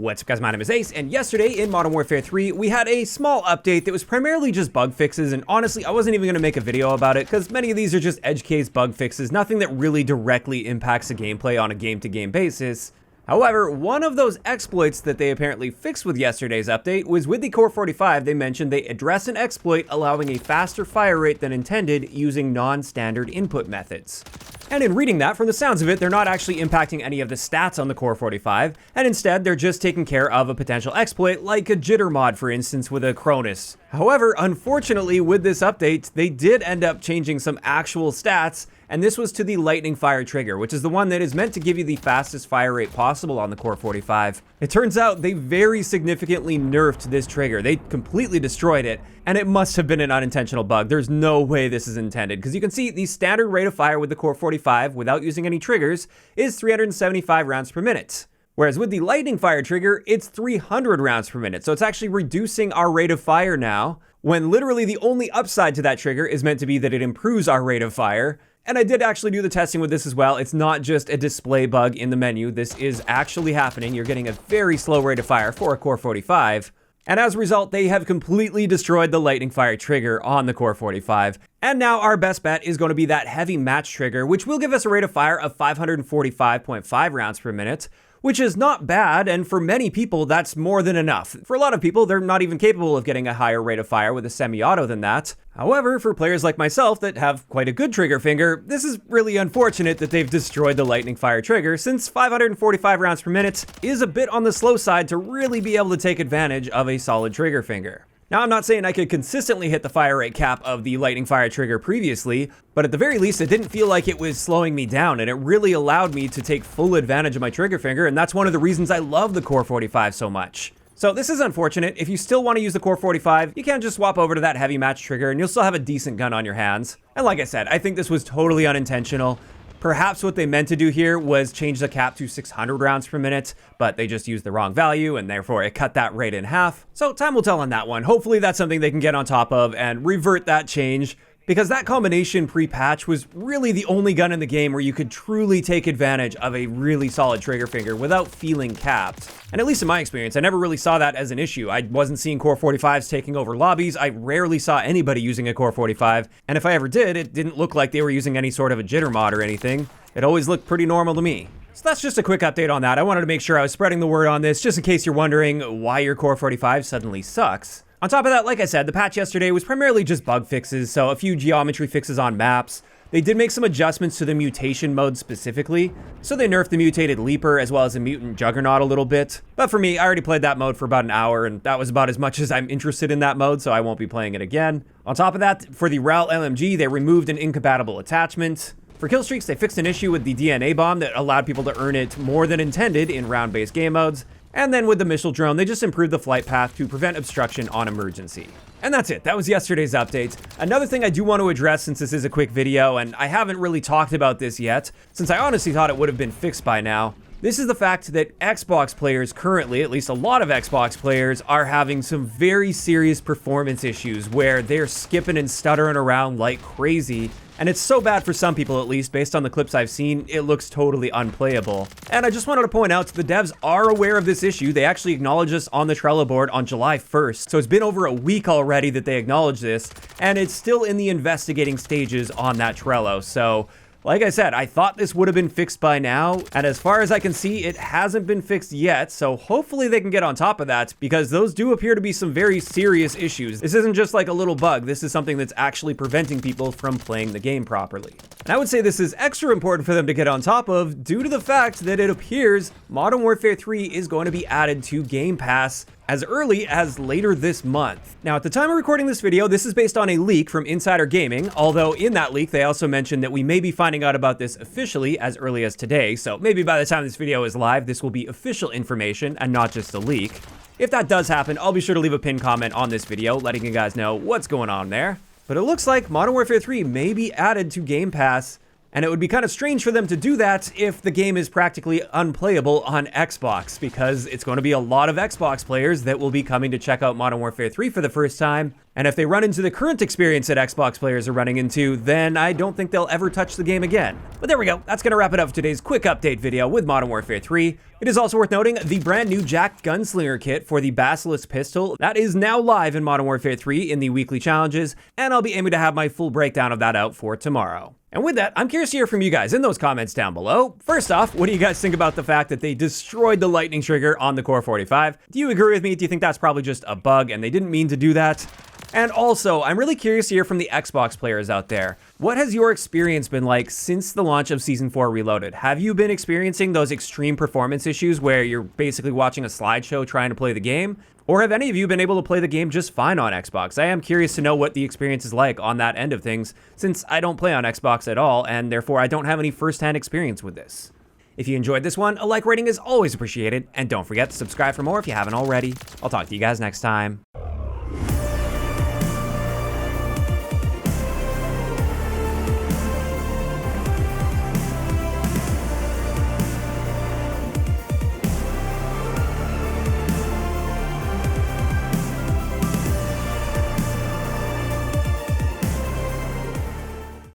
What's up guys, my name is Ace, and yesterday in Modern Warfare 3, we had a small update that was primarily just bug fixes, and honestly, I wasn't even going to make a video about it, because many of these are just edge case bug fixes, nothing that really directly impacts the gameplay on a game-to-game basis. However, one of those exploits that they apparently fixed with yesterday's update was with the COR-45. They mentioned they address an exploit allowing a faster fire rate than intended using non-standard input methods. And in reading that, from the sounds of it, they're not actually impacting any of the stats on the COR-45, and instead they're just taking care of a potential exploit like a jitter mod, for instance, with a Cronus. However, unfortunately, with this update, they did end up changing some actual stats, and this was to the lightning fire trigger, which is the one that is meant to give you the fastest fire rate possible on the COR-45. It turns out they very significantly nerfed this trigger. They completely destroyed it, and it must have been an unintentional bug. There's no way this is intended, because you can see the standard rate of fire with the COR-45 without using any triggers is 375 rounds per minute. Whereas with the lightning fire trigger, it's 300 rounds per minute. So it's actually reducing our rate of fire now, when literally the only upside to that trigger is meant to be that it improves our rate of fire. And I did actually do the testing with this as well. It's not just a display bug in the menu. This is actually happening. You're getting a very slow rate of fire for a COR-45. And as a result, they have completely destroyed the lightning fire trigger on the COR-45. And now our best bet is going to be that heavy match trigger, which will give us a rate of fire of 545.5 rounds per minute, which is not bad, and for many people, that's more than enough. For a lot of people, they're not even capable of getting a higher rate of fire with a semi-auto than that. However, for players like myself that have quite a good trigger finger, this is really unfortunate that they've destroyed the lightning fire trigger, since 545 rounds per minute is a bit on the slow side to really be able to take advantage of a solid trigger finger. Now, I'm not saying I could consistently hit the fire rate cap of the lightning fire trigger previously, but at the very least, it didn't feel like it was slowing me down, and it really allowed me to take full advantage of my trigger finger, and that's one of the reasons I love the COR-45 so much. So this is unfortunate. If you still want to use the COR-45, you can just swap over to that heavy match trigger, and you'll still have a decent gun on your hands. And like I said, I think this was totally unintentional. Perhaps what they meant to do here was change the cap to 600 rounds per minute, but they just used the wrong value, and therefore it cut that rate in half. So time will tell on that one. Hopefully that's something they can get on top of and revert that change, because that combination pre-patch was really the only gun in the game where you could truly take advantage of a really solid trigger finger without feeling capped. And at least in my experience, I never really saw that as an issue. I wasn't seeing COR-45s taking over lobbies. I rarely saw anybody using a COR-45, and if I ever did, it didn't look like they were using any sort of a jitter mod or anything. It always looked pretty normal to me. So that's just a quick update on that. I wanted to make sure I was spreading the word on this, just in case you're wondering why your COR-45 suddenly sucks. On top of that, like I said, the patch yesterday was primarily just bug fixes, so a few geometry fixes on maps. They did make some adjustments to the mutation mode specifically, so they nerfed the mutated Leaper as well as the mutant Juggernaut a little bit. But for me, I already played that mode for about an hour, and that was about as much as I'm interested in that mode, so I won't be playing it again. On top of that, for the RAL LMG, they removed an incompatible attachment. For kill streaks, they fixed an issue with the DNA bomb that allowed people to earn it more than intended in round-based game modes. And then with the missile drone, they just improved the flight path to prevent obstruction on emergency. And that's it. That was yesterday's update. Another thing I do want to address, since this is a quick video, and I haven't really talked about this yet, since I honestly thought it would have been fixed by now, this is the fact that Xbox players currently, at least a lot of Xbox players, are having some very serious performance issues where they're skipping and stuttering around like crazy. And it's so bad for some people, at least, based on the clips I've seen, it looks totally unplayable. And I just wanted to point out, the devs are aware of this issue. They actually acknowledged this on the Trello board on July 1st. So it's been over a week already that they acknowledged this, and it's still in the investigating stages on that Trello. So like I said, I thought this would have been fixed by now, and as far as I can see, it hasn't been fixed yet, so hopefully they can get on top of that, because those do appear to be some very serious issues. This isn't just like a little bug, this is something that's actually preventing people from playing the game properly. And I would say this is extra important for them to get on top of, due to the fact that it appears Modern Warfare 3 is going to be added to Game Pass as early as later this month. Now, at the time of recording this video, this is based on a leak from Insider Gaming, although in that leak, they also mentioned that we may be finding out about this officially as early as today, so maybe by the time this video is live, this will be official information and not just a leak. If that does happen, I'll be sure to leave a pinned comment on this video, letting you guys know what's going on there. But it looks like Modern Warfare 3 may be added to Game Pass, And it would be kind of strange for them to do that if the game is practically unplayable on Xbox, because it's going to be a lot of Xbox players that will be coming to check out Modern Warfare 3 for the first time. And if they run into the current experience that Xbox players are running into, then I don't think they'll ever touch the game again. But there we go. That's going to wrap it up for today's quick update video with Modern Warfare 3. It is also worth noting the brand new Jack Gunslinger kit for the Basilisk pistol that is now live in Modern Warfare 3 in the weekly challenges, and I'll be aiming to have my full breakdown of that out for tomorrow. And with that, I'm curious to hear from you guys in those comments down below. First off, what do you guys think about the fact that they destroyed the lightning trigger on the COR-45? Do you agree with me? Do you think that's probably just a bug and they didn't mean to do that? And also, I'm really curious to hear from the Xbox players out there. What has your experience been like since the launch of Season 4 Reloaded? Have you been experiencing those extreme performance issues where you're basically watching a slideshow trying to play the game? Or have any of you been able to play the game just fine on Xbox? I am curious to know what the experience is like on that end of things, since I don't play on Xbox at all, and therefore I don't have any first-hand experience with this. If you enjoyed this one, a like rating is always appreciated, and don't forget to subscribe for more if you haven't already. I'll talk to you guys next time.